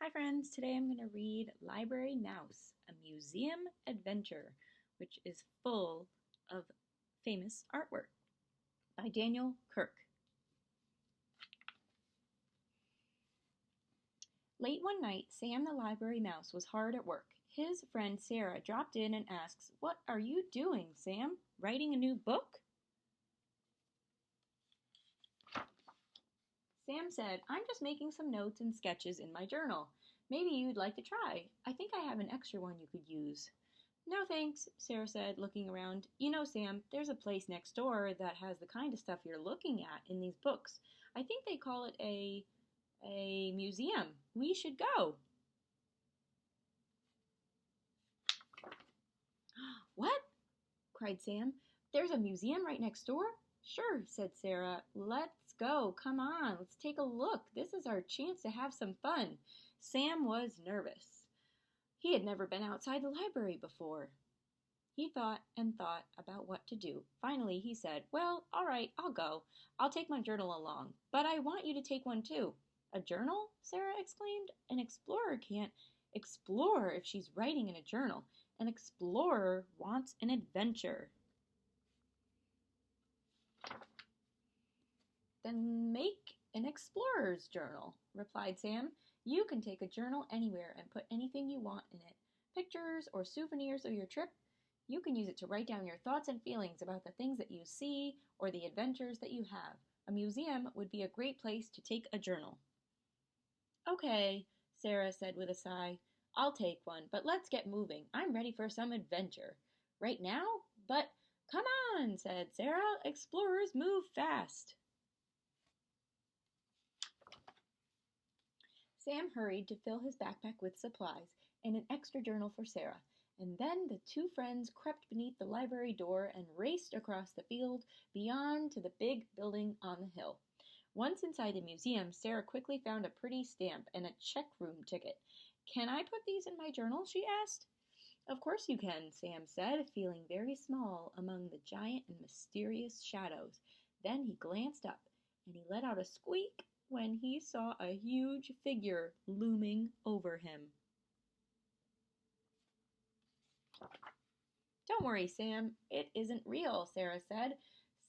Hi friends, today I'm going to read Library Mouse, a museum adventure, which is full of famous artwork by Daniel Kirk. Late one night, Sam the library mouse was hard at work. His friend Sarah dropped in and asks, "What are you doing, Sam? Writing a new book?" Sam said, "I'm just making some notes and sketches in my journal. Maybe you'd like to try. I think I have an extra one you could use." "No, thanks," Sarah said, looking around. "You know, Sam, there's a place next door that has the kind of stuff you're looking at in these books. I think they call it a museum. We should go." "What?" cried Sam. "There's a museum right next door?" "Sure," said Sarah. "Let's go. Come on, let's take a look. This is our chance to have some fun." Sam was nervous. He had never been outside the library before. He thought and thought about what to do. Finally, he said, "Well, all right, I'll go. I'll take my journal along. But I want you to take one too." "A journal?" Sarah exclaimed. "An explorer can't explore if she's writing in a journal. An explorer wants an adventure." "Then make an explorer's journal," replied Sam. "You can take a journal anywhere and put anything you want in it. Pictures or souvenirs of your trip. You can use it to write down your thoughts and feelings about the things that you see or the adventures that you have. A museum would be a great place to take a journal." "Okay," Sarah said with a sigh. "I'll take one, but let's get moving. I'm ready for some adventure." "Right now? But come on," said Sarah. "Explorers move fast." Sam hurried to fill his backpack with supplies and an extra journal for Sarah, and then the two friends crept beneath the library door and raced across the field beyond to the big building on the hill. Once inside the museum, Sarah quickly found a pretty stamp and a check room ticket. "Can I put these in my journal?" she asked. "Of course you can," Sam said, feeling very small among the giant and mysterious shadows. Then he glanced up, and he let out a squeak when he saw a huge figure looming over him. "Don't worry, Sam. It isn't real," Sarah said.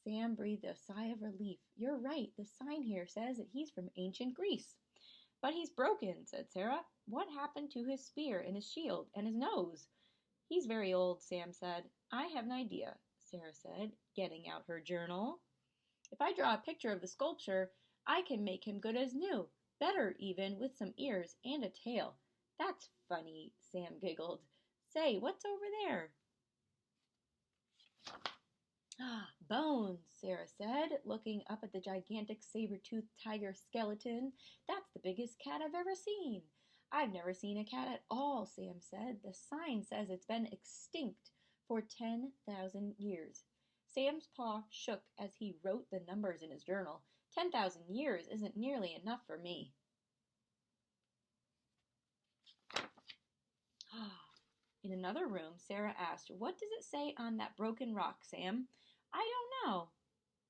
Sam breathed a sigh of relief. "You're right. The sign here says that he's from ancient Greece." "But he's broken," said Sarah. "What happened to his spear and his shield and his nose?" "He's very old," Sam said. "I have an idea," Sarah said, getting out her journal. "If I draw a picture of the sculpture, I can make him good as new. Better, even, with some ears and a tail." "That's funny," Sam giggled. "Say, what's over there?" "Ah, bones," Sarah said, looking up at the gigantic saber-toothed tiger skeleton. "That's the biggest cat I've ever seen." "I've never seen a cat at all," Sam said. "The sign says it's been extinct for 10,000 years. Sam's paw shook as he wrote the numbers in his journal. 10,000 years isn't nearly enough for me. In another room, Sarah asked, "What does it say on that broken rock, Sam?" "I don't know,"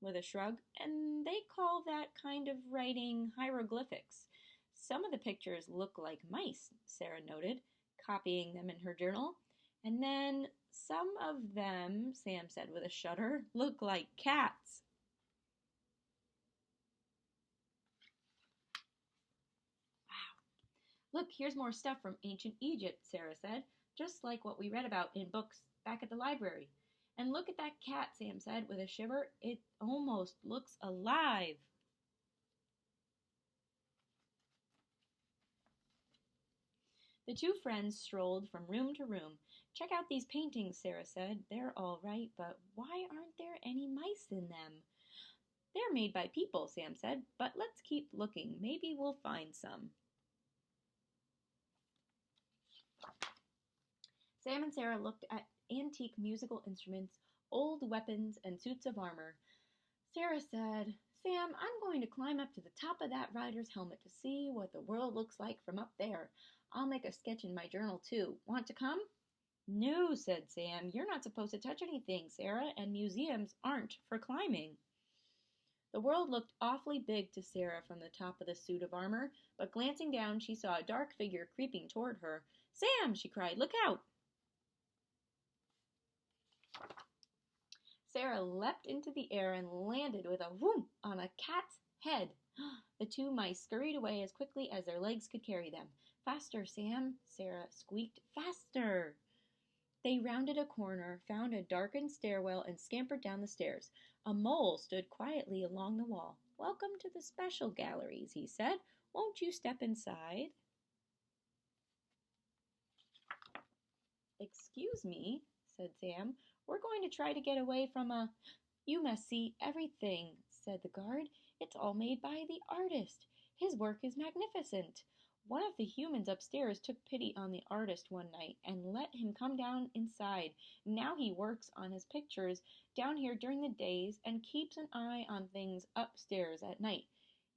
with a shrug, "and they call that kind of writing hieroglyphics." "Some of the pictures look like mice," Sarah noted, copying them in her journal. "And then some of them," Sam said with a shudder, "look like cats." "Wow. Look, here's more stuff from ancient Egypt," Sarah said, "just like what we read about in books back at the library." "And look at that cat," Sam said with a shiver. "It almost looks alive." The two friends strolled from room to room. "Check out these paintings," Sarah said. "They're all right, but why aren't there any mice in them?" "They're made by people," Sam said, "but let's keep looking. Maybe we'll find some." Sam and Sarah looked at antique musical instruments, old weapons, and suits of armor. Sarah said, "Sam, I'm going to climb up to the top of that rider's helmet to see what the world looks like from up there. I'll make a sketch in my journal, too. Want to come?" "No," said Sam. "You're not supposed to touch anything, Sarah, and museums aren't for climbing." The world looked awfully big to Sarah from the top of the suit of armor, but glancing down, she saw a dark figure creeping toward her. "Sam!" she cried. "Look out!" Sarah leapt into the air and landed with a whoomp on a cat's head. The two mice scurried away as quickly as their legs could carry them. "Faster, Sam!" Sarah squeaked. "Faster!" They rounded a corner, found a darkened stairwell, and scampered down the stairs. A mole stood quietly along the wall. "Welcome to the special galleries," he said. "Won't you step inside?" "Excuse me," said Sam. "We're going to try to get away from a—" "You must see everything," said the guard. "It's all made by the artist. His work is magnificent. One of the humans upstairs took pity on the artist one night and let him come down inside. Now he works on his pictures down here during the days and keeps an eye on things upstairs at night.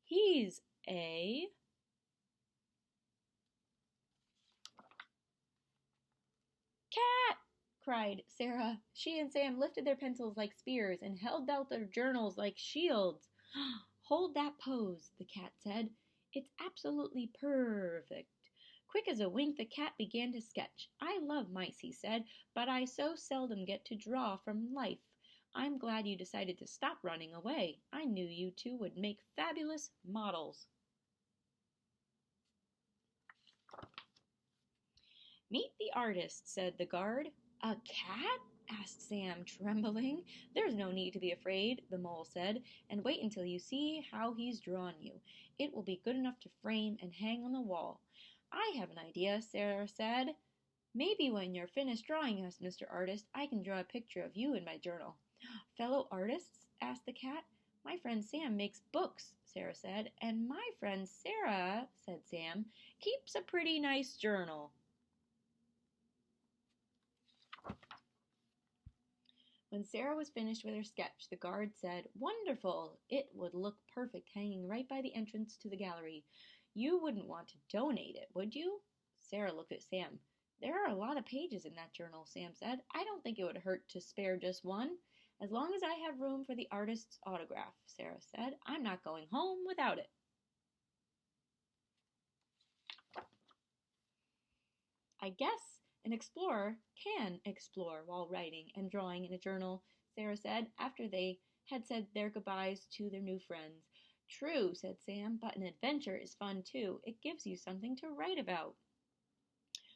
He's a—" "Cat!" cried Sarah. She and Sam lifted their pencils like spears and held out their journals like shields. "Hold that pose," the cat said. "It's absolutely perfect." Quick as a wink, the cat began to sketch. "I love mice," he said, "but I so seldom get to draw from life. I'm glad you decided to stop running away. I knew you two would make fabulous models." "Meet the artist," said the guard. "A cat?" asked Sam, trembling. "There's no need to be afraid," the mole said, "and wait until you see how he's drawn you. It will be good enough to frame and hang on the wall." "I have an idea," Sarah said. "Maybe when you're finished drawing us, Mr. Artist, I can draw a picture of you in my journal." "Fellow artists?" asked the cat. "My friend Sam makes books," Sarah said. "And my friend Sarah," said Sam, "keeps a pretty nice journal." When Sarah was finished with her sketch, the guard said, "Wonderful! It would look perfect hanging right by the entrance to the gallery. You wouldn't want to donate it, would you?" Sarah looked at Sam. "There are a lot of pages in that journal," Sam said. "I don't think it would hurt to spare just one." "As long as I have room for the artist's autograph," Sarah said. "I'm not going home without it." "I guess an explorer can explore while writing and drawing in a journal," Sarah said, after they had said their goodbyes to their new friends. "True," said Sam, "but an adventure is fun too. It gives you something to write about."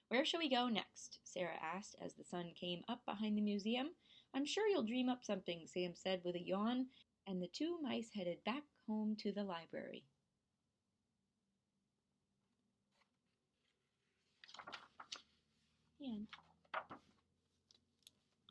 "Where shall we go next?" Sarah asked as the sun came up behind the museum. "I'm sure you'll dream up something," Sam said with a yawn, and the two mice headed back home to the library.